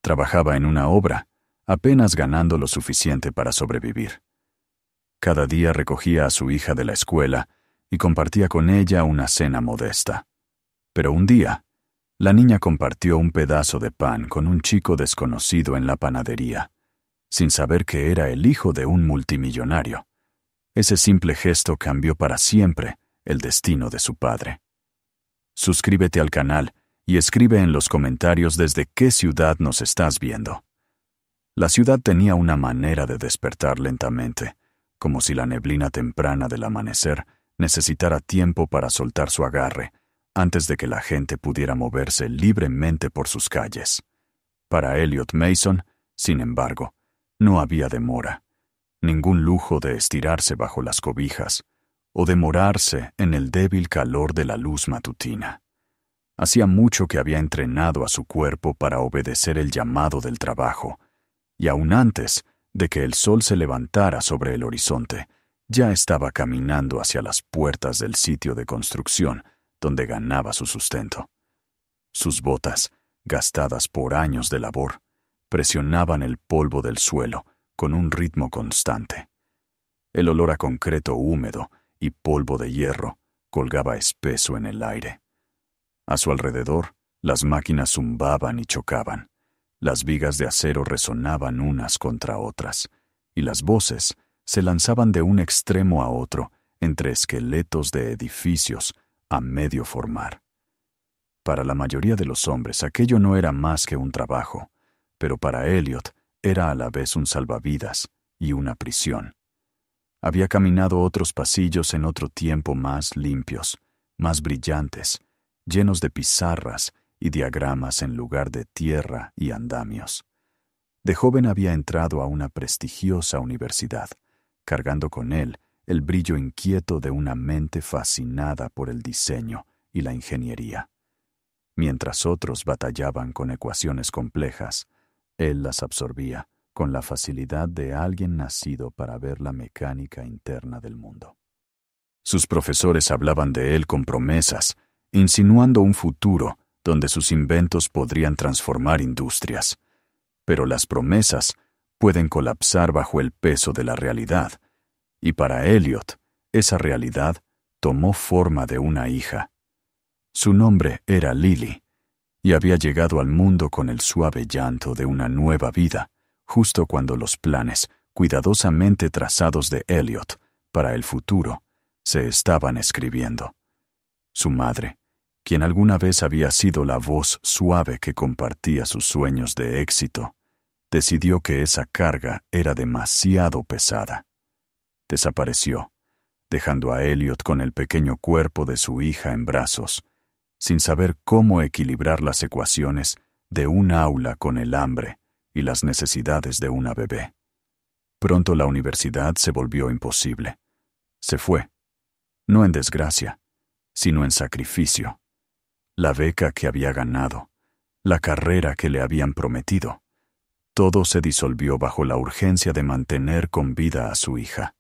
Trabajaba en una obra, apenas ganando lo suficiente para sobrevivir. Cada día recogía a su hija de la escuela y compartía con ella una cena modesta. Pero un día, la niña compartió un pedazo de pan con un chico desconocido en la panadería, sin saber que era el hijo de un multimillonario. Ese simple gesto cambió para siempre el destino de su padre. Suscríbete al canal y escribe en los comentarios desde qué ciudad nos estás viendo. La ciudad tenía una manera de despertar lentamente, como si la neblina temprana del amanecer necesitara tiempo para soltar su agarre antes de que la gente pudiera moverse libremente por sus calles. Para Elliot Mason, sin embargo, no había demora, ningún lujo de estirarse bajo las cobijas o demorarse en el débil calor de la luz matutina. Hacía mucho que había entrenado a su cuerpo para obedecer el llamado del trabajo, y aún antes de que el sol se levantara sobre el horizonte, ya estaba caminando hacia las puertas del sitio de construcción donde ganaba su sustento. Sus botas, gastadas por años de labor, presionaban el polvo del suelo con un ritmo constante. El olor a concreto húmedo y polvo de hierro colgaba espeso en el aire. A su alrededor, las máquinas zumbaban y chocaban. Las vigas de acero resonaban unas contra otras, y las voces se lanzaban de un extremo a otro entre esqueletos de edificios a medio formar. Para la mayoría de los hombres aquello no era más que un trabajo, pero para Elliot era a la vez un salvavidas y una prisión. Había caminado otros pasillos en otro tiempo más limpios, más brillantes, llenos de pizarras y diagramas en lugar de tierra y andamios. De joven había entrado a una prestigiosa universidad, cargando con él el brillo inquieto de una mente fascinada por el diseño y la ingeniería. Mientras otros batallaban con ecuaciones complejas, él las absorbía con la facilidad de alguien nacido para ver la mecánica interna del mundo. Sus profesores hablaban de él con promesas, insinuando un futuro donde sus inventos podrían transformar industrias. Pero las promesas pueden colapsar bajo el peso de la realidad, y para Elliot, esa realidad tomó forma de una hija. Su nombre era Lily, y había llegado al mundo con el suave llanto de una nueva vida, justo cuando los planes, cuidadosamente trazados de Elliot para el futuro, se estaban escribiendo. Su madre, quien alguna vez había sido la voz suave que compartía sus sueños de éxito, decidió que esa carga era demasiado pesada. Desapareció, dejando a Elliot con el pequeño cuerpo de su hija en brazos, sin saber cómo equilibrar las ecuaciones de un aula con el hambre y las necesidades de una bebé. Pronto la universidad se volvió imposible. Se fue, no en desgracia, sino en sacrificio. La beca que había ganado, la carrera que le habían prometido, todo se disolvió bajo la urgencia de mantener con vida a su hija.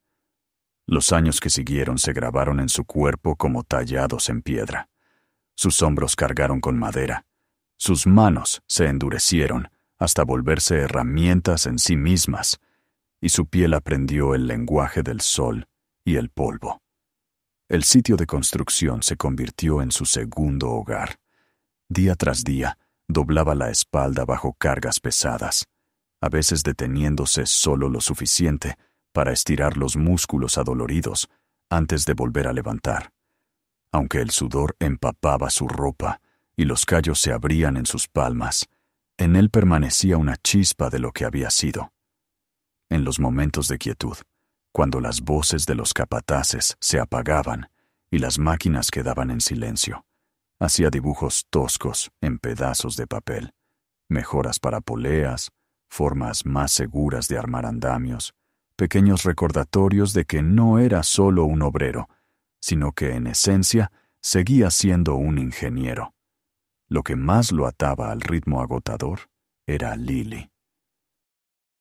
Los años que siguieron se grabaron en su cuerpo como tallados en piedra. Sus hombros cargaron con madera. Sus manos se endurecieron hasta volverse herramientas en sí mismas, y su piel aprendió el lenguaje del sol y el polvo. El sitio de construcción se convirtió en su segundo hogar. Día tras día, doblaba la espalda bajo cargas pesadas, a veces deteniéndose solo lo suficiente para estirar los músculos adoloridos antes de volver a levantar. Aunque el sudor empapaba su ropa y los callos se abrían en sus palmas, en él permanecía una chispa de lo que había sido. En los momentos de quietud, cuando las voces de los capataces se apagaban y las máquinas quedaban en silencio, hacía dibujos toscos en pedazos de papel, mejoras para poleas, formas más seguras de armar andamios, pequeños recordatorios de que no era solo un obrero, sino que en esencia seguía siendo un ingeniero. Lo que más lo ataba al ritmo agotador era Lily.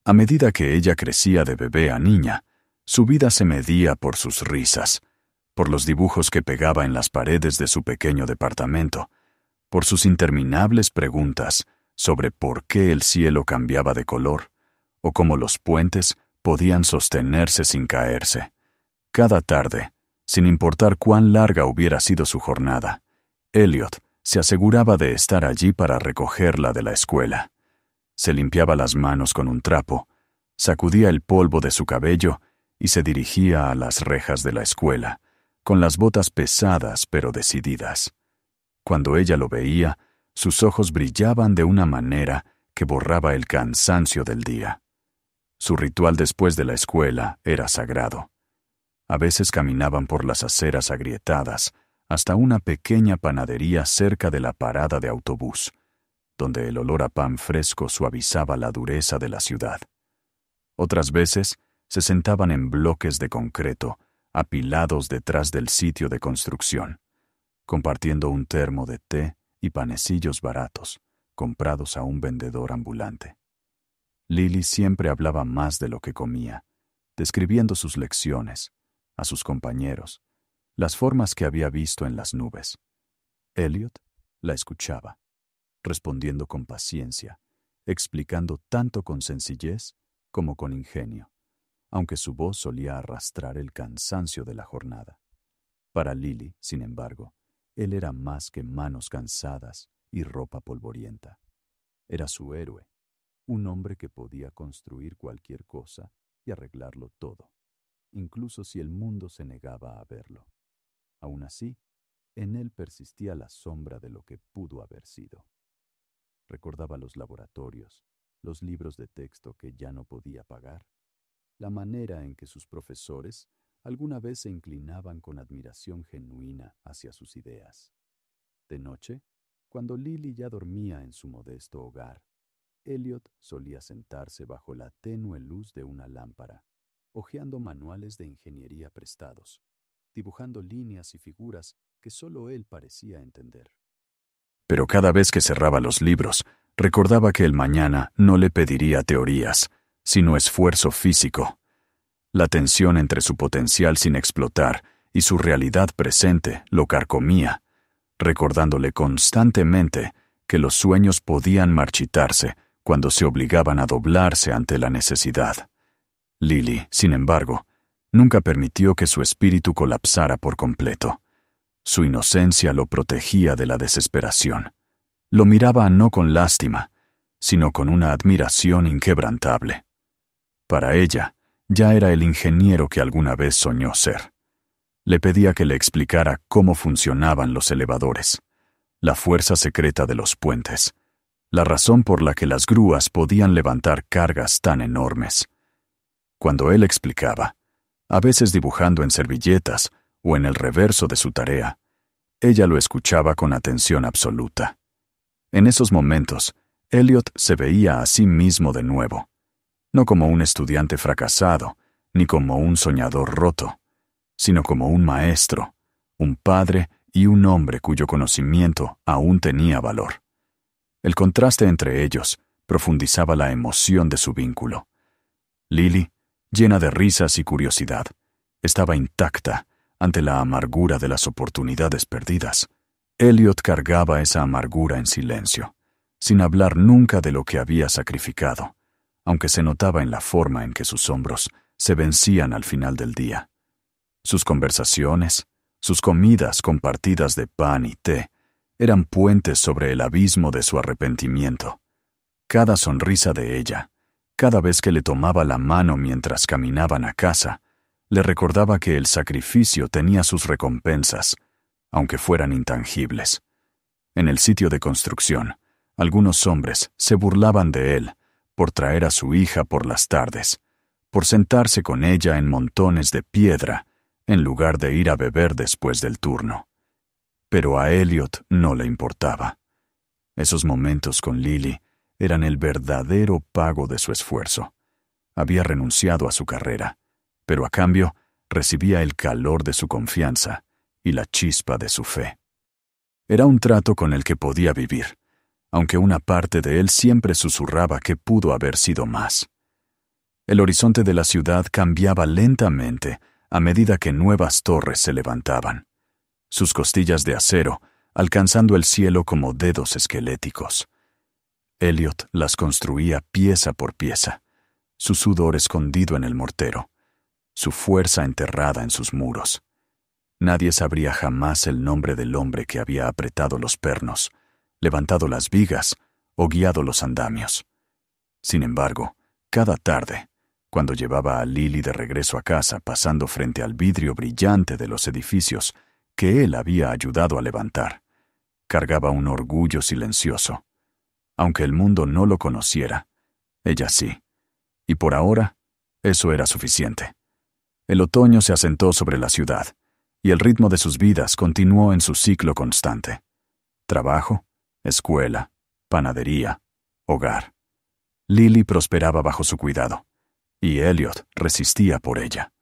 A medida que ella crecía de bebé a niña, su vida se medía por sus risas, por los dibujos que pegaba en las paredes de su pequeño departamento, por sus interminables preguntas sobre por qué el cielo cambiaba de color, o cómo los puentes podían sostenerse sin caerse. Cada tarde, sin importar cuán larga hubiera sido su jornada, Elliot se aseguraba de estar allí para recogerla de la escuela. Se limpiaba las manos con un trapo, sacudía el polvo de su cabello y se dirigía a las rejas de la escuela, con las botas pesadas pero decididas. Cuando ella lo veía, sus ojos brillaban de una manera que borraba el cansancio del día. Su ritual después de la escuela era sagrado. A veces caminaban por las aceras agrietadas hasta una pequeña panadería cerca de la parada de autobús, donde el olor a pan fresco suavizaba la dureza de la ciudad. Otras veces se sentaban en bloques de concreto, apilados detrás del sitio de construcción, compartiendo un termo de té y panecillos baratos, comprados a un vendedor ambulante. Lily siempre hablaba más de lo que comía, describiendo sus lecciones, a sus compañeros, las formas que había visto en las nubes. Elliot la escuchaba, respondiendo con paciencia, explicando tanto con sencillez como con ingenio, aunque su voz solía arrastrar el cansancio de la jornada. Para Lily, sin embargo, él era más que manos cansadas y ropa polvorienta. Era su héroe, un hombre que podía construir cualquier cosa y arreglarlo todo, incluso si el mundo se negaba a verlo. Aún así, en él persistía la sombra de lo que pudo haber sido. Recordaba los laboratorios, los libros de texto que ya no podía pagar, la manera en que sus profesores alguna vez se inclinaban con admiración genuina hacia sus ideas. De noche, cuando Lily ya dormía en su modesto hogar, Elliot solía sentarse bajo la tenue luz de una lámpara, hojeando manuales de ingeniería prestados, dibujando líneas y figuras que solo él parecía entender. Pero cada vez que cerraba los libros, recordaba que el mañana no le pediría teorías, sino esfuerzo físico. La tensión entre su potencial sin explotar y su realidad presente lo carcomía, recordándole constantemente que los sueños podían marchitarse cuando se obligaban a doblarse ante la necesidad. Lily, sin embargo, nunca permitió que su espíritu colapsara por completo. Su inocencia lo protegía de la desesperación. Lo miraba no con lástima, sino con una admiración inquebrantable. Para ella, ya era el ingeniero que alguna vez soñó ser. Le pedía que le explicara cómo funcionaban los elevadores, la fuerza secreta de los puentes, la razón por la que las grúas podían levantar cargas tan enormes. Cuando él explicaba, a veces dibujando en servilletas o en el reverso de su tarea, ella lo escuchaba con atención absoluta. En esos momentos, Elliot se veía a sí mismo de nuevo, no como un estudiante fracasado, ni como un soñador roto, sino como un maestro, un padre y un hombre cuyo conocimiento aún tenía valor. El contraste entre ellos profundizaba la emoción de su vínculo. Lily, llena de risas y curiosidad, estaba intacta ante la amargura de las oportunidades perdidas. Elliot cargaba esa amargura en silencio, sin hablar nunca de lo que había sacrificado, aunque se notaba en la forma en que sus hombros se vencían al final del día. Sus conversaciones, sus comidas compartidas de pan y té, eran puentes sobre el abismo de su arrepentimiento. Cada sonrisa de ella, cada vez que le tomaba la mano mientras caminaban a casa, le recordaba que el sacrificio tenía sus recompensas, aunque fueran intangibles. En el sitio de construcción, algunos hombres se burlaban de él por traer a su hija por las tardes, por sentarse con ella en montones de piedra, en lugar de ir a beber después del turno. Pero a Elliot no le importaba. Esos momentos con Lily eran el verdadero pago de su esfuerzo. Había renunciado a su carrera, pero a cambio recibía el calor de su confianza y la chispa de su fe. Era un trato con el que podía vivir, aunque una parte de él siempre susurraba que pudo haber sido más. El horizonte de la ciudad cambiaba lentamente a medida que nuevas torres se levantaban, sus costillas de acero alcanzando el cielo como dedos esqueléticos. Elliot las construía pieza por pieza, su sudor escondido en el mortero, su fuerza enterrada en sus muros. Nadie sabría jamás el nombre del hombre que había apretado los pernos, levantado las vigas o guiado los andamios. Sin embargo, cada tarde, cuando llevaba a Lily de regreso a casa pasando frente al vidrio brillante de los edificios que él había ayudado a levantar, cargaba un orgullo silencioso. Aunque el mundo no lo conociera, ella sí. Y por ahora, eso era suficiente. El otoño se asentó sobre la ciudad, y el ritmo de sus vidas continuó en su ciclo constante. Trabajo, escuela, panadería, hogar. Lily prosperaba bajo su cuidado, y Elliot resistía por ella.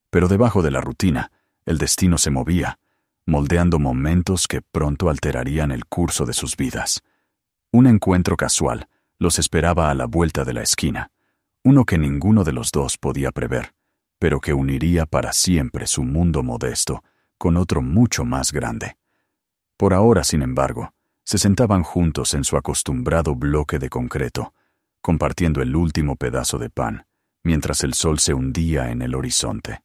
Pero debajo de la rutina, el destino se movía, moldeando momentos que pronto alterarían el curso de sus vidas. Un encuentro casual los esperaba a la vuelta de la esquina, uno que ninguno de los dos podía prever, pero que uniría para siempre su mundo modesto con otro mucho más grande. Por ahora, sin embargo, se sentaban juntos en su acostumbrado bloque de concreto, compartiendo el último pedazo de pan, mientras el sol se hundía en el horizonte.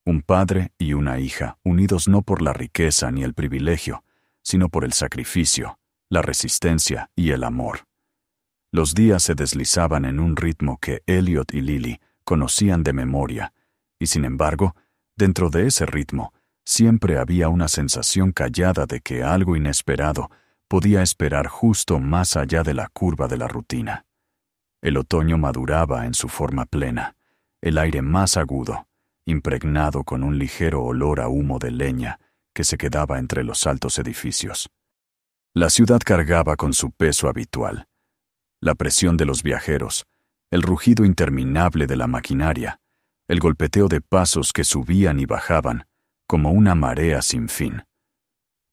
Un padre y una hija, unidos no por la riqueza ni el privilegio, sino por el sacrificio, la resistencia y el amor. Los días se deslizaban en un ritmo que Elliot y Lily conocían de memoria, y sin embargo, dentro de ese ritmo, siempre había una sensación callada de que algo inesperado podía esperar justo más allá de la curva de la rutina. El otoño maduraba en su forma plena, el aire más agudo, impregnado con un ligero olor a humo de leña que se quedaba entre los altos edificios. La ciudad cargaba con su peso habitual. La presión de los viajeros, el rugido interminable de la maquinaria, el golpeteo de pasos que subían y bajaban, como una marea sin fin.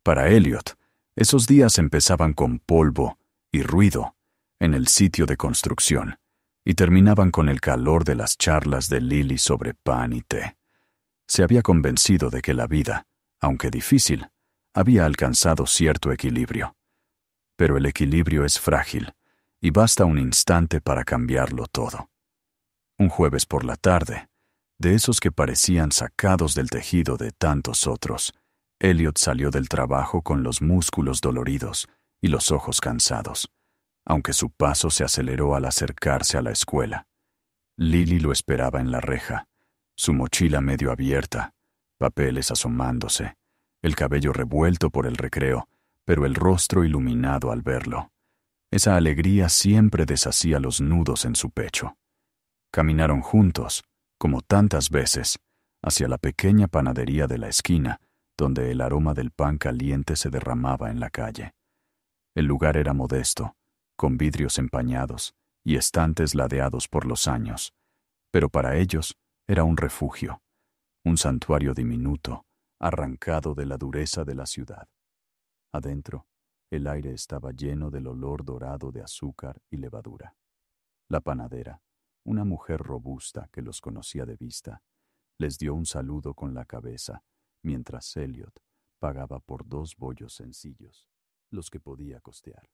Para Elliot, esos días empezaban con polvo y ruido en el sitio de construcción y terminaban con el calor de las charlas de Lily sobre pan y té. Se había convencido de que la vida, aunque difícil, había alcanzado cierto equilibrio. Pero el equilibrio es frágil y basta un instante para cambiarlo todo. Un jueves por la tarde, de esos que parecían sacados del tejido de tantos otros, Elliot salió del trabajo con los músculos doloridos y los ojos cansados, aunque su paso se aceleró al acercarse a la escuela. Lily lo esperaba en la reja, su mochila medio abierta, papeles asomándose, el cabello revuelto por el recreo, pero el rostro iluminado al verlo. Esa alegría siempre deshacía los nudos en su pecho. Caminaron juntos, como tantas veces, hacia la pequeña panadería de la esquina, donde el aroma del pan caliente se derramaba en la calle. El lugar era modesto, con vidrios empañados y estantes ladeados por los años, pero para ellos era un refugio, un santuario diminuto, arrancado de la dureza de la ciudad. Adentro, el aire estaba lleno del olor dorado de azúcar y levadura. La panadera, una mujer robusta que los conocía de vista, les dio un saludo con la cabeza, mientras Elliot pagaba por 2 bollos sencillos, los que podía costear.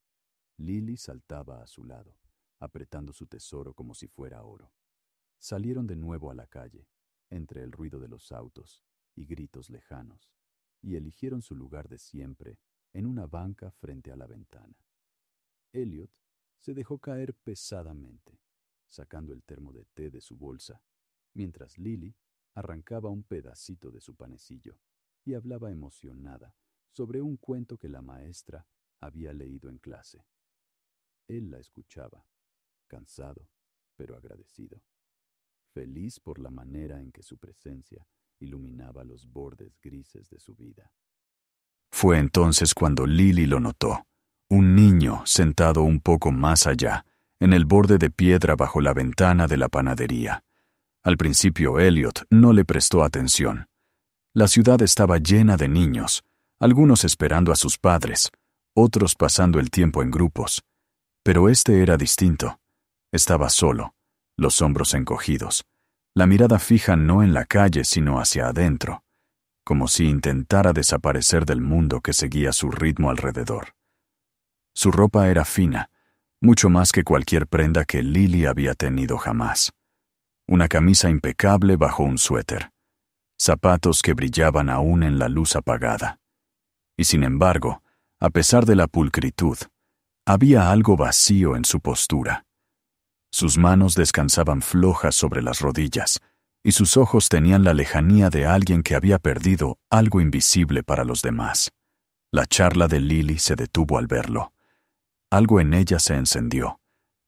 Lily saltaba a su lado, apretando su tesoro como si fuera oro. Salieron de nuevo a la calle, entre el ruido de los autos y gritos lejanos, y eligieron su lugar de siempre en una banca frente a la ventana. Elliot se dejó caer pesadamente, sacando el termo de té de su bolsa, mientras Lily arrancaba un pedacito de su panecillo y hablaba emocionada sobre un cuento que la maestra había leído en clase. Él la escuchaba, cansado, pero agradecido, feliz por la manera en que su presencia iluminaba los bordes grises de su vida. Fue entonces cuando Lily lo notó, un niño sentado un poco más allá, en el borde de piedra bajo la ventana de la panadería. Al principio Elliot no le prestó atención. La ciudad estaba llena de niños, algunos esperando a sus padres, otros pasando el tiempo en grupos. Pero este era distinto. Estaba solo, los hombros encogidos, la mirada fija no en la calle sino hacia adentro, como si intentara desaparecer del mundo que seguía su ritmo alrededor. Su ropa era fina, mucho más que cualquier prenda que Lily había tenido jamás. Una camisa impecable bajo un suéter, zapatos que brillaban aún en la luz apagada. Y sin embargo, a pesar de la pulcritud, había algo vacío en su postura. Sus manos descansaban flojas sobre las rodillas, y sus ojos tenían la lejanía de alguien que había perdido algo invisible para los demás. La charla de Lily se detuvo al verlo. Algo en ella se encendió,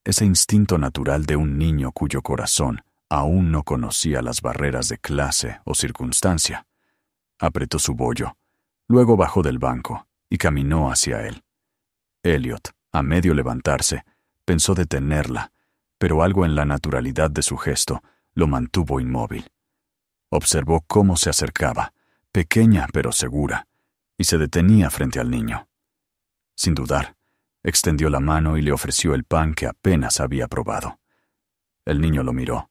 ese instinto natural de un niño cuyo corazón aún no conocía las barreras de clase o circunstancia. Apretó su bollo, luego bajó del banco y caminó hacia él. Elliot, a medio levantarse, pensó detenerla, pero algo en la naturalidad de su gesto lo mantuvo inmóvil. Observó cómo se acercaba, pequeña pero segura, y se detenía frente al niño. Sin dudar, extendió la mano y le ofreció el pan que apenas había probado. El niño lo miró,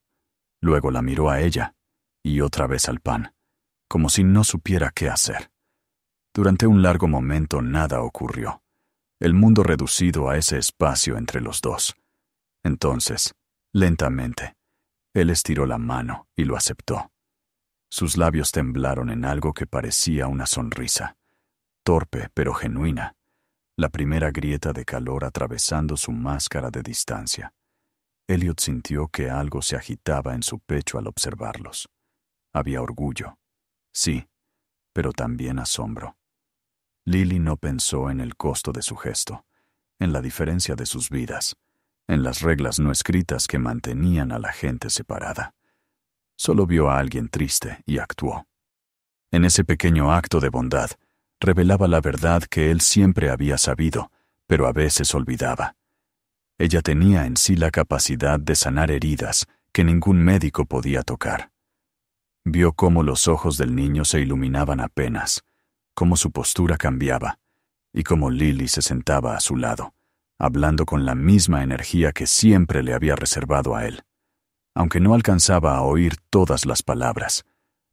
luego la miró a ella, y otra vez al pan, como si no supiera qué hacer. Durante un largo momento nada ocurrió, el mundo reducido a ese espacio entre los dos. Entonces, lentamente, él estiró la mano y lo aceptó. Sus labios temblaron en algo que parecía una sonrisa, torpe pero genuina, la primera grieta de calor atravesando su máscara de distancia. Elliot sintió que algo se agitaba en su pecho al observarlos. Había orgullo, sí, pero también asombro. Lily no pensó en el costo de su gesto, en la diferencia de sus vidas, en las reglas no escritas que mantenían a la gente separada. Solo vio a alguien triste y actuó. En ese pequeño acto de bondad, revelaba la verdad que él siempre había sabido, pero a veces olvidaba. Ella tenía en sí la capacidad de sanar heridas que ningún médico podía tocar. Vio cómo los ojos del niño se iluminaban apenas, cómo su postura cambiaba, y cómo Lily se sentaba a su lado, hablando con la misma energía que siempre le había reservado a él. Aunque no alcanzaba a oír todas las palabras,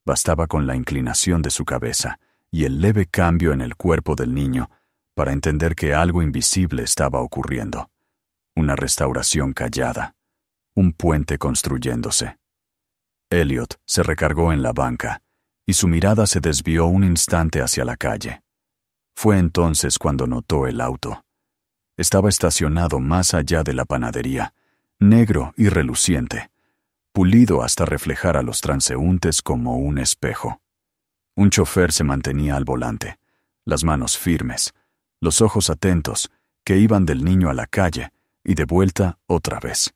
bastaba con la inclinación de su cabeza y el leve cambio en el cuerpo del niño para entender que algo invisible estaba ocurriendo. Una restauración callada, un puente construyéndose. Elliot se recargó en la banca, y su mirada se desvió un instante hacia la calle. Fue entonces cuando notó el auto. Estaba estacionado más allá de la panadería, negro y reluciente, pulido hasta reflejar a los transeúntes como un espejo. Un chofer se mantenía al volante, las manos firmes, los ojos atentos, que iban del niño a la calle y de vuelta otra vez.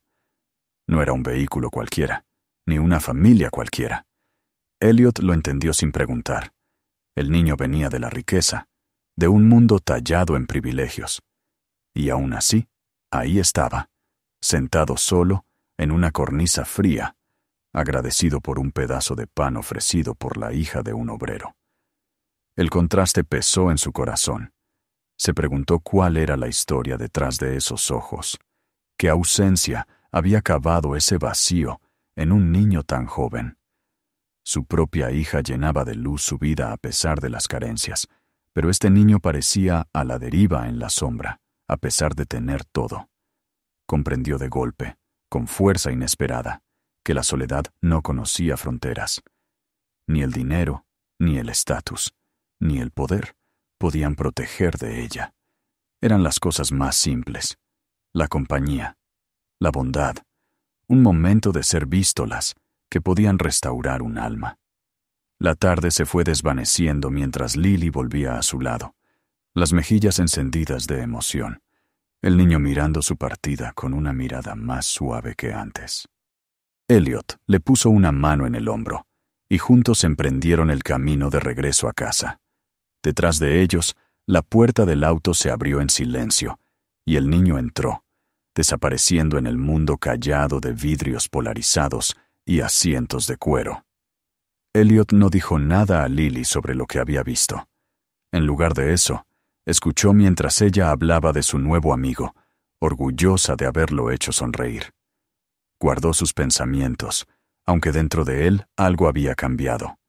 No era un vehículo cualquiera, ni una familia cualquiera. Elliot lo entendió sin preguntar. El niño venía de la riqueza, de un mundo tallado en privilegios. Y aún así, ahí estaba, sentado solo en una cornisa fría, agradecido por un pedazo de pan ofrecido por la hija de un obrero. El contraste pesó en su corazón. Se preguntó cuál era la historia detrás de esos ojos, qué ausencia había cavado ese vacío en un niño tan joven. Su propia hija llenaba de luz su vida a pesar de las carencias, pero este niño parecía a la deriva en la sombra, a pesar de tener todo. Comprendió de golpe, con fuerza inesperada, que la soledad no conocía fronteras. Ni el dinero, ni el estatus, ni el poder podían proteger de ella. Eran las cosas más simples, la compañía, la bondad, un momento de ser vístolas que podían restaurar un alma. La tarde se fue desvaneciendo mientras Lily volvía a su lado, las mejillas encendidas de emoción, el niño mirando su partida con una mirada más suave que antes. Elliot le puso una mano en el hombro, y juntos emprendieron el camino de regreso a casa. Detrás de ellos, la puerta del auto se abrió en silencio, y el niño entró, desapareciendo en el mundo callado de vidrios polarizados y asientos de cuero. Elliot no dijo nada a Lily sobre lo que había visto. En lugar de eso, escuchó mientras ella hablaba de su nuevo amigo, orgullosa de haberlo hecho sonreír. Guardó sus pensamientos, aunque dentro de él algo había cambiado.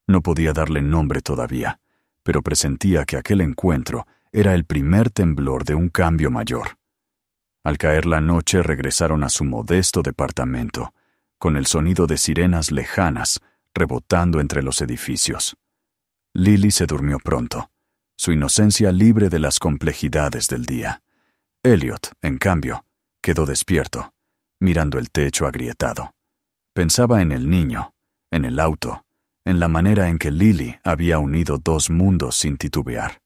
No podía darle nombre todavía, pero presentía que aquel encuentro era el primer temblor de un cambio mayor. Al caer la noche regresaron a su modesto departamento, con el sonido de sirenas lejanas rebotando entre los edificios. Lily se durmió pronto, su inocencia libre de las complejidades del día. Elliot, en cambio, quedó despierto, mirando el techo agrietado. Pensaba en el niño, en el auto, en la manera en que Lily había unido dos mundos sin titubear.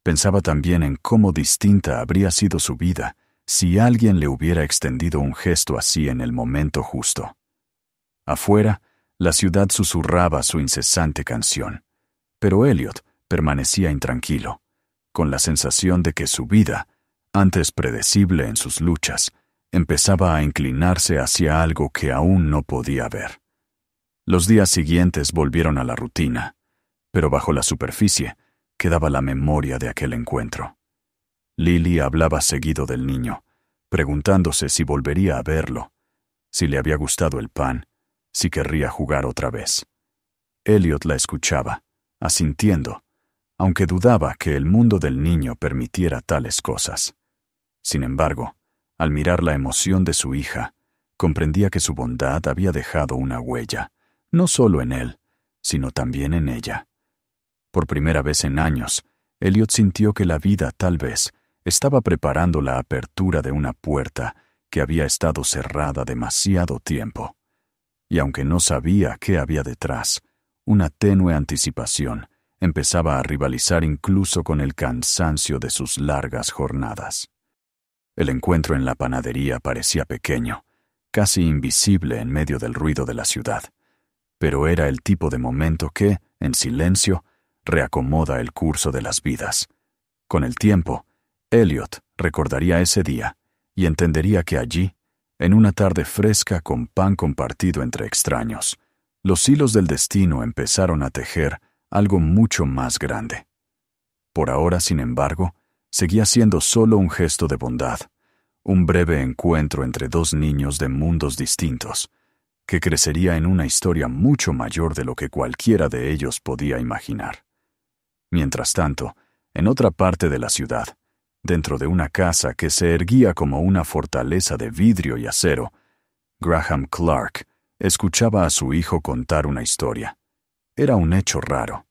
Pensaba también en cómo distinta habría sido su vida si alguien le hubiera extendido un gesto así en el momento justo. Afuera, la ciudad susurraba su incesante canción, pero Elliot permanecía intranquilo, con la sensación de que su vida, antes predecible en sus luchas, empezaba a inclinarse hacia algo que aún no podía ver. Los días siguientes volvieron a la rutina, pero bajo la superficie quedaba la memoria de aquel encuentro. Lily hablaba seguido del niño, preguntándose si volvería a verlo, si le había gustado el pan, si querría jugar otra vez. Elliot la escuchaba, asintiendo, aunque dudaba que el mundo del niño permitiera tales cosas. Sin embargo, al mirar la emoción de su hija, comprendía que su bondad había dejado una huella, no solo en él, sino también en ella. Por primera vez en años, Elliot sintió que la vida, tal vez, estaba preparando la apertura de una puerta que había estado cerrada demasiado tiempo. Y aunque no sabía qué había detrás, una tenue anticipación empezaba a rivalizar incluso con el cansancio de sus largas jornadas. El encuentro en la panadería parecía pequeño, casi invisible en medio del ruido de la ciudad, pero era el tipo de momento que, en silencio, reacomoda el curso de las vidas. Con el tiempo, Elliot recordaría ese día y entendería que allí, en una tarde fresca con pan compartido entre extraños, los hilos del destino empezaron a tejer algo mucho más grande. Por ahora, sin embargo, seguía siendo solo un gesto de bondad, un breve encuentro entre dos niños de mundos distintos, que crecería en una historia mucho mayor de lo que cualquiera de ellos podía imaginar. Mientras tanto, en otra parte de la ciudad, dentro de una casa que se erguía como una fortaleza de vidrio y acero, Graham Clark escuchaba a su hijo contar una historia. Era un hecho raro.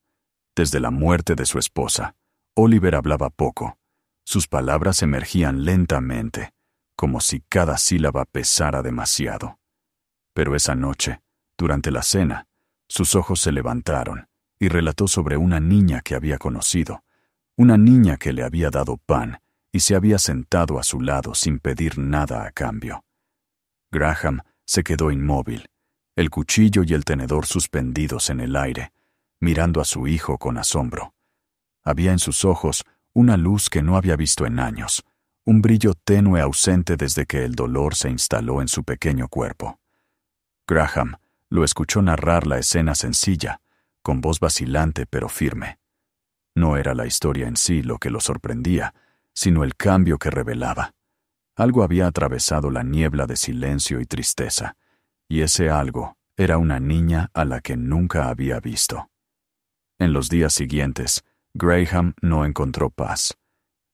Desde la muerte de su esposa, Oliver hablaba poco. Sus palabras emergían lentamente, como si cada sílaba pesara demasiado. Pero esa noche, durante la cena, sus ojos se levantaron y relató sobre una niña que había conocido, una niña que le había dado pan y se había sentado a su lado sin pedir nada a cambio. Graham se quedó inmóvil, el cuchillo y el tenedor suspendidos en el aire, mirando a su hijo con asombro. Había en sus ojos una luz que no había visto en años, un brillo tenue ausente desde que el dolor se instaló en su pequeño cuerpo. Graham lo escuchó narrar la escena sencilla, con voz vacilante pero firme. No era la historia en sí lo que lo sorprendía, sino el cambio que revelaba. Algo había atravesado la niebla de silencio y tristeza, y ese algo era una niña a la que nunca había visto. En los días siguientes, Graham no encontró paz.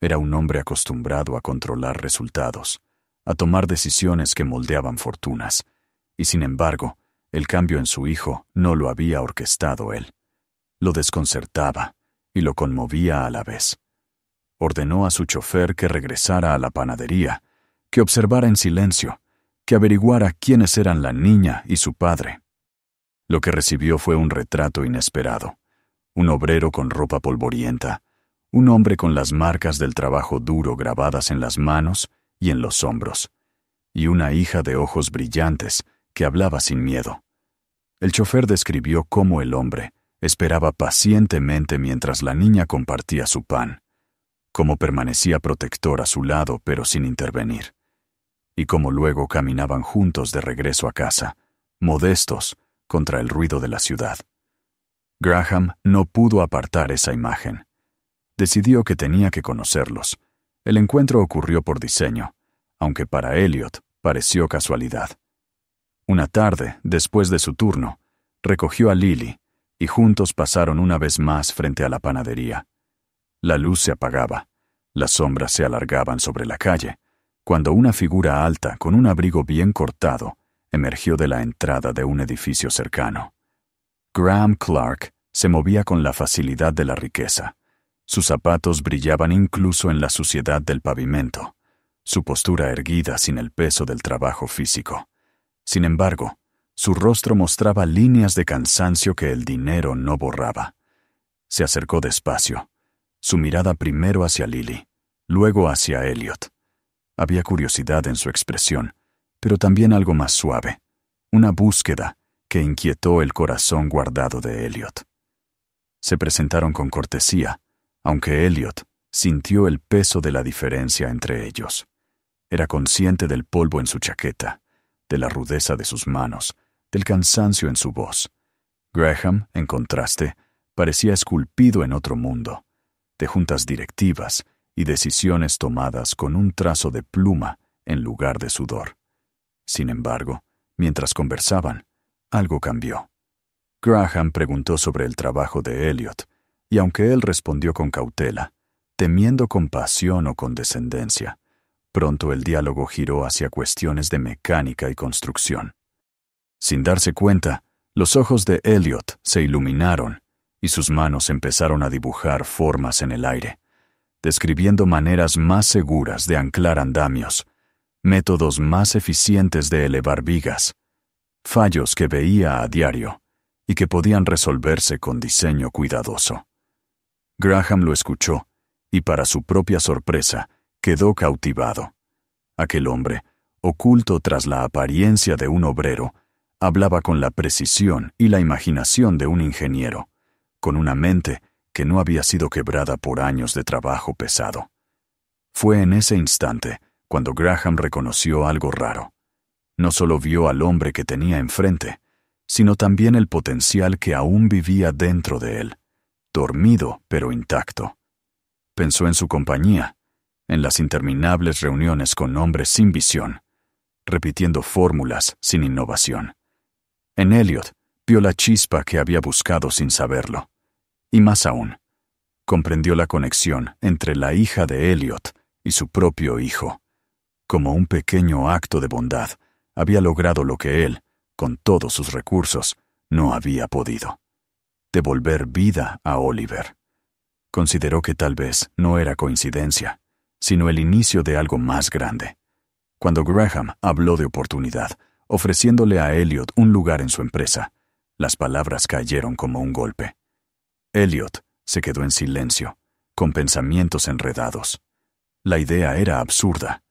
Era un hombre acostumbrado a controlar resultados, a tomar decisiones que moldeaban fortunas, y sin embargo, el cambio en su hijo no lo había orquestado él. Lo desconcertaba y lo conmovía a la vez. Ordenó a su chofer que regresara a la panadería, que observara en silencio, que averiguara quiénes eran la niña y su padre. Lo que recibió fue un retrato inesperado. Un obrero con ropa polvorienta, un hombre con las marcas del trabajo duro grabadas en las manos y en los hombros, y una hija de ojos brillantes que hablaba sin miedo. El chofer describió cómo el hombre esperaba pacientemente mientras la niña compartía su pan, cómo permanecía protector a su lado pero sin intervenir, y cómo luego caminaban juntos de regreso a casa, modestos contra el ruido de la ciudad. Graham no pudo apartar esa imagen. Decidió que tenía que conocerlos. El encuentro ocurrió por diseño, aunque para Elliot pareció casualidad. Una tarde, después de su turno, recogió a Lily y juntos pasaron una vez más frente a la panadería. La luz se apagaba, las sombras se alargaban sobre la calle, cuando una figura alta con un abrigo bien cortado emergió de la entrada de un edificio cercano. Graham Clark se movía con la facilidad de la riqueza. Sus zapatos brillaban incluso en la suciedad del pavimento, su postura erguida sin el peso del trabajo físico. Sin embargo, su rostro mostraba líneas de cansancio que el dinero no borraba. Se acercó despacio, su mirada primero hacia Lily, luego hacia Elliot. Había curiosidad en su expresión, pero también algo más suave, una búsqueda que inquietó el corazón guardado de Elliot. Se presentaron con cortesía, aunque Elliot sintió el peso de la diferencia entre ellos. Era consciente del polvo en su chaqueta, de la rudeza de sus manos, del cansancio en su voz. Graham, en contraste, parecía esculpido en otro mundo, de juntas directivas y decisiones tomadas con un trazo de pluma en lugar de sudor. Sin embargo, mientras conversaban, algo cambió. Graham preguntó sobre el trabajo de Elliot, y aunque él respondió con cautela, temiendo compasión o condescendencia, pronto el diálogo giró hacia cuestiones de mecánica y construcción. Sin darse cuenta, los ojos de Elliot se iluminaron y sus manos empezaron a dibujar formas en el aire, describiendo maneras más seguras de anclar andamios, métodos más eficientes de elevar vigas, fallos que veía a diario y que podían resolverse con diseño cuidadoso. Graham lo escuchó y, para su propia sorpresa, quedó cautivado. Aquel hombre, oculto tras la apariencia de un obrero, hablaba con la precisión y la imaginación de un ingeniero, con una mente que no había sido quebrada por años de trabajo pesado. Fue en ese instante cuando Graham reconoció algo raro. No solo vio al hombre que tenía enfrente, sino también el potencial que aún vivía dentro de él, dormido pero intacto. Pensó en su compañía, en las interminables reuniones con hombres sin visión, repitiendo fórmulas sin innovación. En Elliot vio la chispa que había buscado sin saberlo. Y más aún, comprendió la conexión entre la hija de Elliot y su propio hijo. Como un pequeño acto de bondad, había logrado lo que él, con todos sus recursos, no había podido: devolver vida a Oliver. Consideró que tal vez no era coincidencia, sino el inicio de algo más grande. Cuando Graham habló de oportunidad, ofreciéndole a Elliot un lugar en su empresa, las palabras cayeron como un golpe. Elliot se quedó en silencio, con pensamientos enredados. La idea era absurda.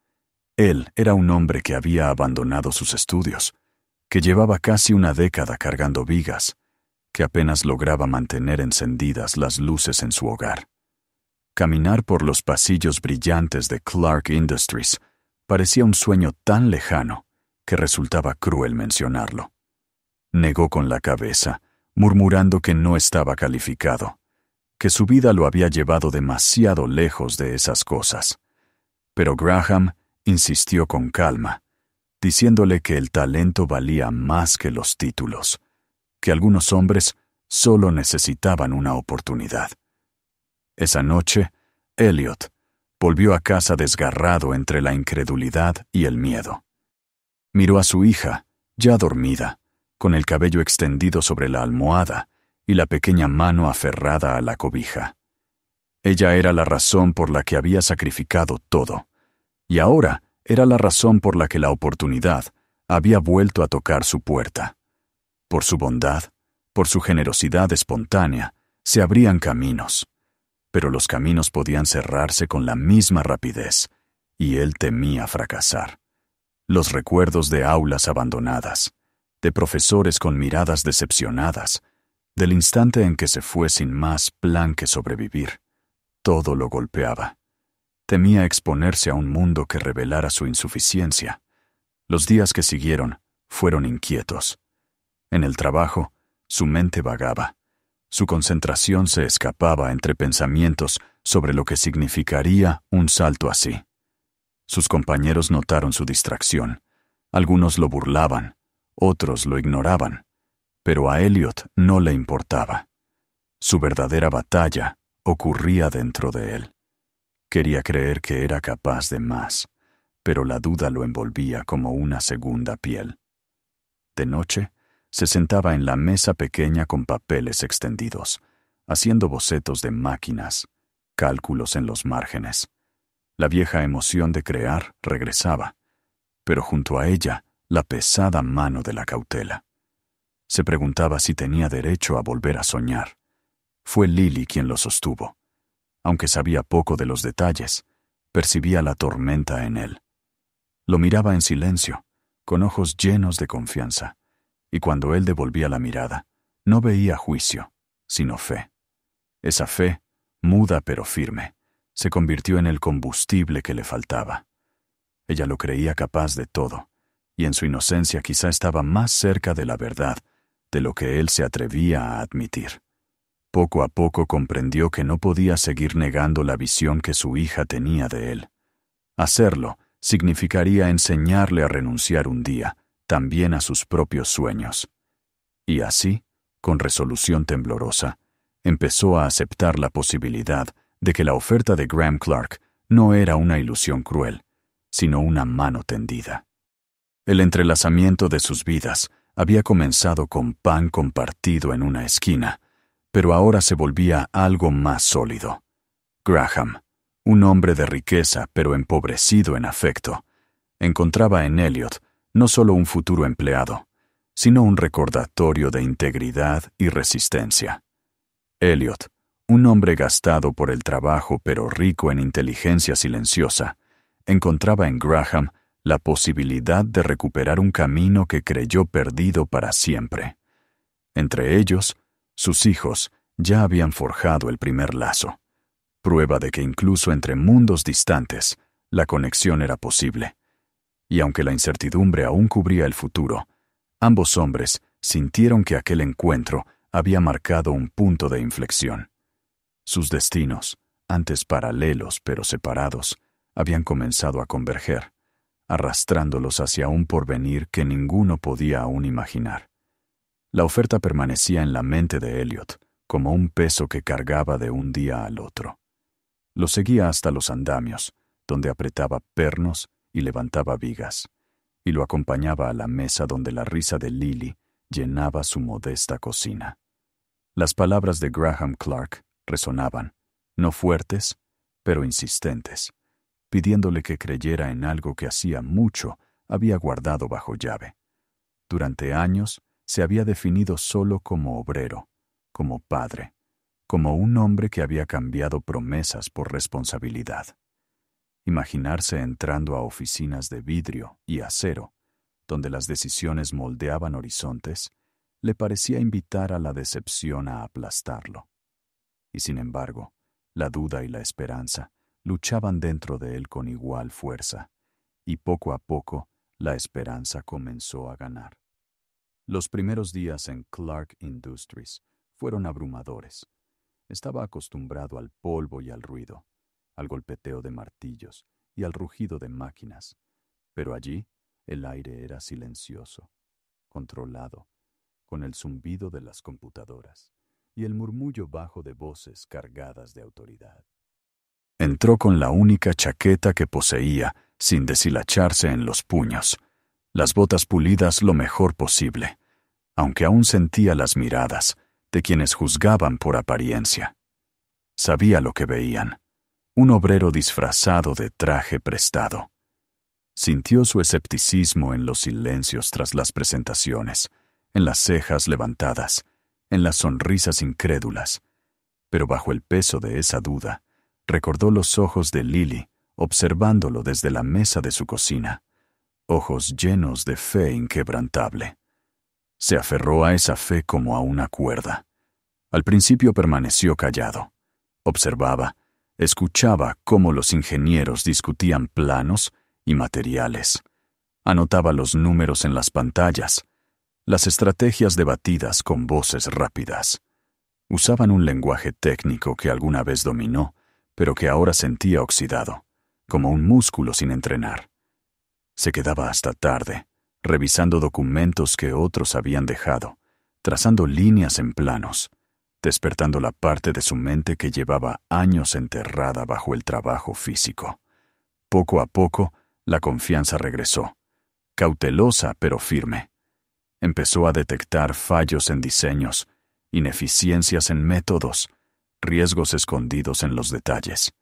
Él era un hombre que había abandonado sus estudios, que llevaba casi una década cargando vigas, que apenas lograba mantener encendidas las luces en su hogar. Caminar por los pasillos brillantes de Clark Industries parecía un sueño tan lejano que resultaba cruel mencionarlo. Negó con la cabeza, murmurando que no estaba calificado, que su vida lo había llevado demasiado lejos de esas cosas. Pero Graham insistió con calma, diciéndole que el talento valía más que los títulos, que algunos hombres solo necesitaban una oportunidad. Esa noche, Elliot volvió a casa desgarrado entre la incredulidad y el miedo. Miró a su hija, ya dormida, con el cabello extendido sobre la almohada y la pequeña mano aferrada a la cobija. Ella era la razón por la que había sacrificado todo, y ahora era la razón por la que la oportunidad había vuelto a tocar su puerta. Por su bondad, por su generosidad espontánea, se abrían caminos, pero los caminos podían cerrarse con la misma rapidez, y él temía fracasar. Los recuerdos de aulas abandonadas, de profesores con miradas decepcionadas, del instante en que se fue sin más plan que sobrevivir, todo lo golpeaba. Temía exponerse a un mundo que revelara su insuficiencia. Los días que siguieron fueron inquietos. En el trabajo, su mente vagaba. Su concentración se escapaba entre pensamientos sobre lo que significaría un salto así. Sus compañeros notaron su distracción. Algunos lo burlaban, otros lo ignoraban, pero a Elliot no le importaba. Su verdadera batalla ocurría dentro de él. Quería creer que era capaz de más, pero la duda lo envolvía como una segunda piel. De noche, se sentaba en la mesa pequeña con papeles extendidos, haciendo bocetos de máquinas, cálculos en los márgenes. La vieja emoción de crear regresaba, pero junto a ella, la pesada mano de la cautela. Se preguntaba si tenía derecho a volver a soñar. Fue Lily quien lo sostuvo. Aunque sabía poco de los detalles, percibía la tormenta en él. Lo miraba en silencio, con ojos llenos de confianza, y cuando él devolvía la mirada, no veía juicio, sino fe. Esa fe, muda pero firme, se convirtió en el combustible que le faltaba. Ella lo creía capaz de todo, y en su inocencia quizá estaba más cerca de la verdad de lo que él se atrevía a admitir. Poco a poco comprendió que no podía seguir negando la visión que su hija tenía de él. Hacerlo significaría enseñarle a renunciar un día, también a sus propios sueños. Y así, con resolución temblorosa, empezó a aceptar la posibilidad de que la oferta de Graham Clark no era una ilusión cruel, sino una mano tendida. El entrelazamiento de sus vidas había comenzado con pan compartido en una esquina, pero ahora se volvía algo más sólido. Graham, un hombre de riqueza pero empobrecido en afecto, encontraba en Elliot no solo un futuro empleado, sino un recordatorio de integridad y resistencia. Elliot, un hombre gastado por el trabajo pero rico en inteligencia silenciosa, encontraba en Graham la posibilidad de recuperar un camino que creyó perdido para siempre. Entre ellos, sus hijos ya habían forjado el primer lazo, prueba de que incluso entre mundos distantes, la conexión era posible. Y aunque la incertidumbre aún cubría el futuro, ambos hombres sintieron que aquel encuentro había marcado un punto de inflexión. Sus destinos, antes paralelos pero separados, habían comenzado a converger, arrastrándolos hacia un porvenir que ninguno podía aún imaginar. La oferta permanecía en la mente de Elliot, como un peso que cargaba de un día al otro. Lo seguía hasta los andamios, donde apretaba pernos y levantaba vigas, y lo acompañaba a la mesa donde la risa de Lily llenaba su modesta cocina. Las palabras de Graham Clark resonaban, no fuertes, pero insistentes, pidiéndole que creyera en algo que hacía mucho había guardado bajo llave. Durante años se había definido solo como obrero, como padre, como un hombre que había cambiado promesas por responsabilidad. Imaginarse entrando a oficinas de vidrio y acero, donde las decisiones moldeaban horizontes, le parecía invitar a la decepción a aplastarlo. Y sin embargo, la duda y la esperanza luchaban dentro de él con igual fuerza, y poco a poco la esperanza comenzó a ganar. Los primeros días en Clark Industries fueron abrumadores. Estaba acostumbrado al polvo y al ruido, al golpeteo de martillos y al rugido de máquinas, pero allí el aire era silencioso, controlado, con el zumbido de las computadoras y el murmullo bajo de voces cargadas de autoridad. Entró con la única chaqueta que poseía, sin deshilacharse en los puños, las botas pulidas lo mejor posible, aunque aún sentía las miradas de quienes juzgaban por apariencia. Sabía lo que veían, un obrero disfrazado de traje prestado. Sintió su escepticismo en los silencios tras las presentaciones, en las cejas levantadas, en las sonrisas incrédulas, pero bajo el peso de esa duda, recordó los ojos de Lily observándolo desde la mesa de su cocina, ojos llenos de fe inquebrantable. Se aferró a esa fe como a una cuerda. Al principio permaneció callado. Observaba, escuchaba cómo los ingenieros discutían planos y materiales. Anotaba los números en las pantallas, las estrategias debatidas con voces rápidas. Usaban un lenguaje técnico que alguna vez dominó, pero que ahora sentía oxidado, como un músculo sin entrenar. Se quedaba hasta tarde, revisando documentos que otros habían dejado, trazando líneas en planos, despertando la parte de su mente que llevaba años enterrada bajo el trabajo físico. Poco a poco, La confianza regresó, cautelosa pero firme. Empezó a detectar fallos en diseños, ineficiencias en métodos, riesgos escondidos en los detalles.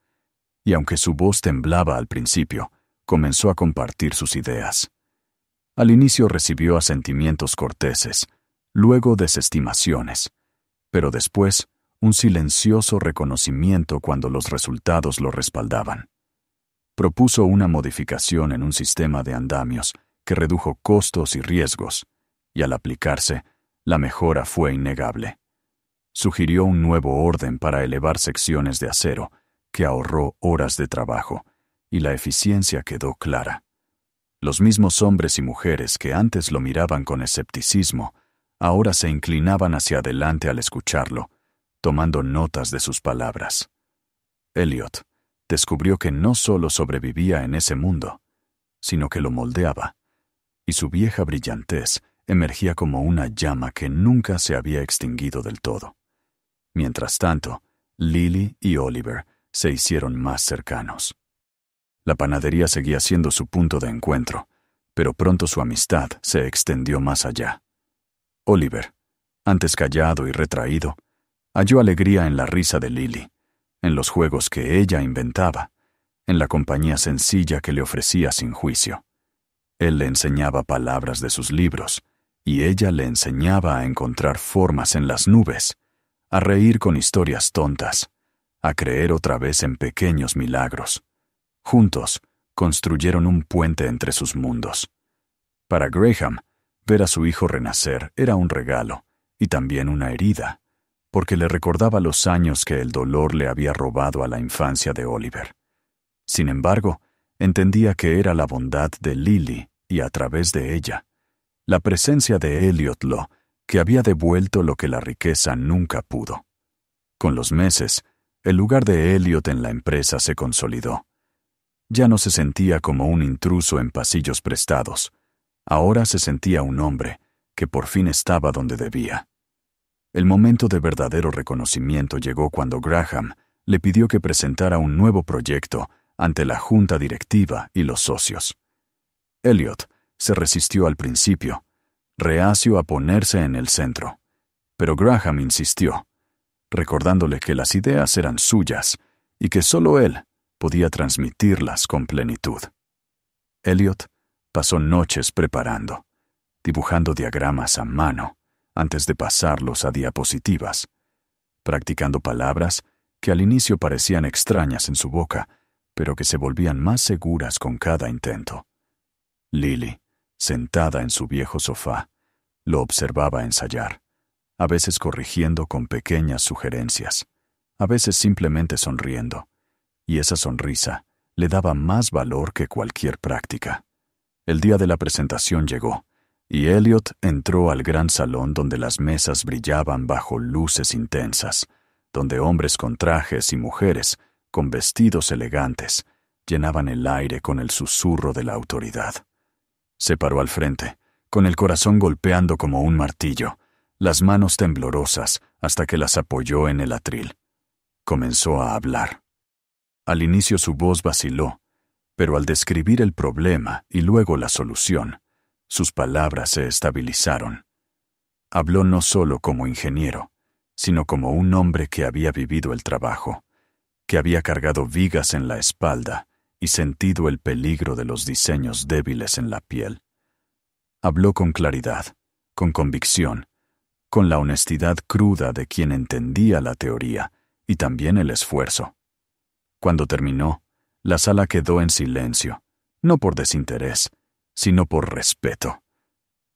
Y aunque su voz temblaba al principio, comenzó a compartir sus ideas. Al inicio recibió asentimientos corteses, luego desestimaciones, pero después un silencioso reconocimiento cuando los resultados lo respaldaban. Propuso una modificación en un sistema de andamios que redujo costos y riesgos, y al aplicarse, la mejora fue innegable. Sugirió un nuevo orden para elevar secciones de acero, que ahorró horas de trabajo, y la eficiencia quedó clara. Los mismos hombres y mujeres que antes lo miraban con escepticismo, ahora se inclinaban hacia adelante al escucharlo, tomando notas de sus palabras. Elliot descubrió que no solo sobrevivía en ese mundo, sino que lo moldeaba, y su vieja brillantez emergía como una llama que nunca se había extinguido del todo. Mientras tanto, Lily y Oliver se hicieron más cercanos. La panadería seguía siendo su punto de encuentro, pero pronto su amistad se extendió más allá. Oliver, antes callado y retraído, halló alegría en la risa de Lily, en los juegos que ella inventaba, en la compañía sencilla que le ofrecía sin juicio. Él le enseñaba palabras de sus libros, y ella le enseñaba a encontrar formas en las nubes, a reír con historias tontas, a creer otra vez en pequeños milagros. Juntos, construyeron un puente entre sus mundos. Para Graham, ver a su hijo renacer era un regalo, y también una herida, porque le recordaba los años que el dolor le había robado a la infancia de Oliver. Sin embargo, entendía que era la bondad de Lily y a través de ella, la presencia de Elliot Law, que había devuelto lo que la riqueza nunca pudo. Con los meses, el lugar de Elliot en la empresa se consolidó. Ya no se sentía como un intruso en pasillos prestados. Ahora se sentía un hombre que por fin estaba donde debía. El momento de verdadero reconocimiento llegó cuando Graham le pidió que presentara un nuevo proyecto ante la junta directiva y los socios. Elliot se resistió al principio, reacio a ponerse en el centro, pero Graham insistió, recordándole que las ideas eran suyas y que solo él podía transmitirlas con plenitud. Elliot pasó noches preparando, dibujando diagramas a mano antes de pasarlos a diapositivas, practicando palabras que al inicio parecían extrañas en su boca, pero que se volvían más seguras con cada intento. Lily, sentada en su viejo sofá, lo observaba ensayar, a veces corrigiendo con pequeñas sugerencias, a veces simplemente sonriendo, y esa sonrisa le daba más valor que cualquier práctica. El día de la presentación llegó, y Elliot entró al gran salón donde las mesas brillaban bajo luces intensas, donde hombres con trajes y mujeres con vestidos elegantes llenaban el aire con el susurro de la autoridad. Se paró al frente, con el corazón golpeando como un martillo, las manos temblorosas hasta que las apoyó en el atril. Comenzó a hablar. Al inicio su voz vaciló, pero al describir el problema y luego la solución, sus palabras se estabilizaron. Habló no solo como ingeniero, sino como un hombre que había vivido el trabajo, que había cargado vigas en la espalda y sentido el peligro de los diseños débiles en la piel. Habló con claridad, con convicción, con la honestidad cruda de quien entendía la teoría y también el esfuerzo. Cuando terminó, la sala quedó en silencio, no por desinterés, sino por respeto.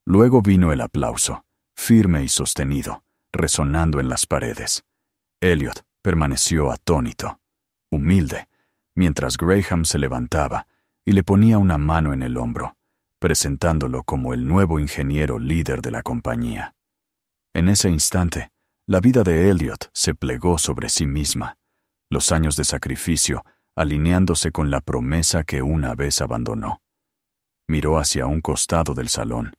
Luego vino el aplauso, firme y sostenido, resonando en las paredes. Elliot permaneció atónito, humilde, mientras Graham se levantaba y le ponía una mano en el hombro, presentándolo como el nuevo ingeniero líder de la compañía. En ese instante, la vida de Elliot se plegó sobre sí misma, los años de sacrificio alineándose con la promesa que una vez abandonó. Miró hacia un costado del salón,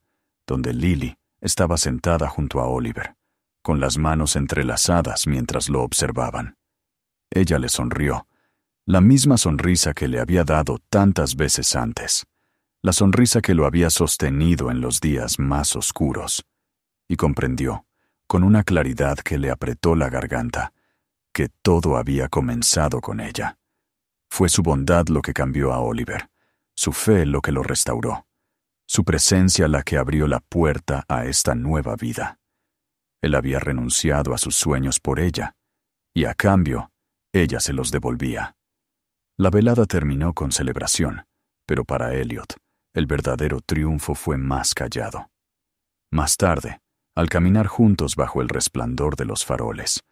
donde Lily estaba sentada junto a Oliver, con las manos entrelazadas mientras lo observaban. Ella le sonrió, La misma sonrisa que le había dado tantas veces antes. La sonrisa que lo había sostenido en los días más oscuros. Y comprendió, con una claridad que le apretó la garganta, que todo había comenzado con ella. Fue su bondad lo que cambió a Oliver, su fe lo que lo restauró, su presencia la que abrió la puerta a esta nueva vida. Él había renunciado a sus sueños por ella, y a cambio, ella se los devolvía. La velada terminó con celebración, pero para Elliot, el verdadero triunfo fue más callado. Más tarde, al caminar juntos bajo el resplandor de los faroles,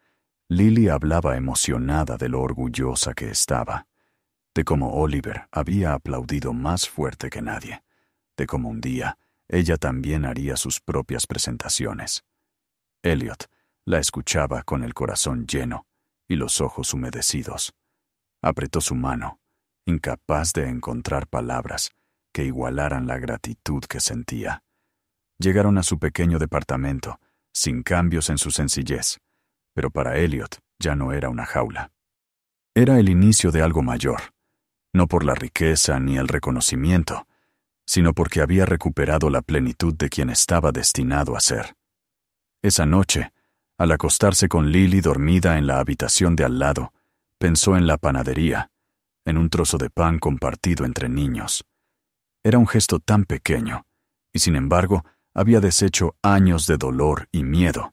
Lily hablaba emocionada de lo orgullosa que estaba, de cómo Oliver había aplaudido más fuerte que nadie, de cómo un día ella también haría sus propias presentaciones. Elliot la escuchaba con el corazón lleno y los ojos humedecidos. Apretó su mano, incapaz de encontrar palabras que igualaran la gratitud que sentía. Llegaron a su pequeño departamento, sin cambios en su sencillez, pero para Elliot ya no era una jaula. Era el inicio de algo mayor, no por la riqueza ni el reconocimiento, sino porque había recuperado la plenitud de quien estaba destinado a ser. Esa noche, al acostarse con Lily dormida en la habitación de al lado, pensó en la panadería, en un trozo de pan compartido entre niños. Era un gesto tan pequeño, y sin embargo, había deshecho años de dolor y miedo,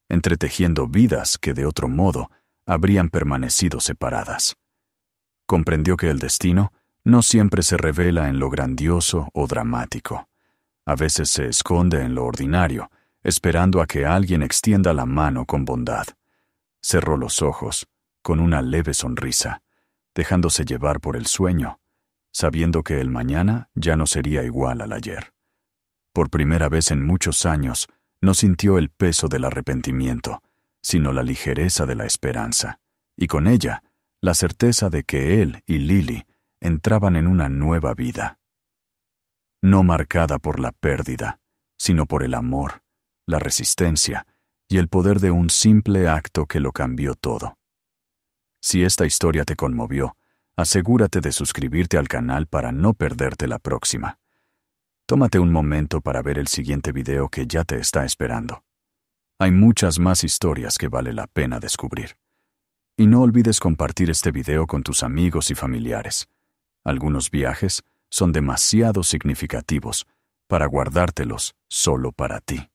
entretejiendo vidas que de otro modo habrían permanecido separadas. Comprendió que el destino no siempre se revela en lo grandioso o dramático. A veces se esconde en lo ordinario, esperando a que alguien extienda la mano con bondad. Cerró los ojos, con una leve sonrisa, dejándose llevar por el sueño, sabiendo que el mañana ya no sería igual al ayer. Por primera vez en muchos años, no sintió el peso del arrepentimiento, sino la ligereza de la esperanza, y con ella, la certeza de que él y Lily entraban en una nueva vida. No marcada por la pérdida, sino por el amor, la resistencia y el poder de un simple acto que lo cambió todo. Si esta historia te conmovió, asegúrate de suscribirte al canal para no perderte la próxima. Tómate un momento para ver el siguiente video que ya te está esperando. Hay muchas más historias que vale la pena descubrir. Y no olvides compartir este video con tus amigos y familiares. Algunos viajes son demasiado significativos para guardártelos solo para ti.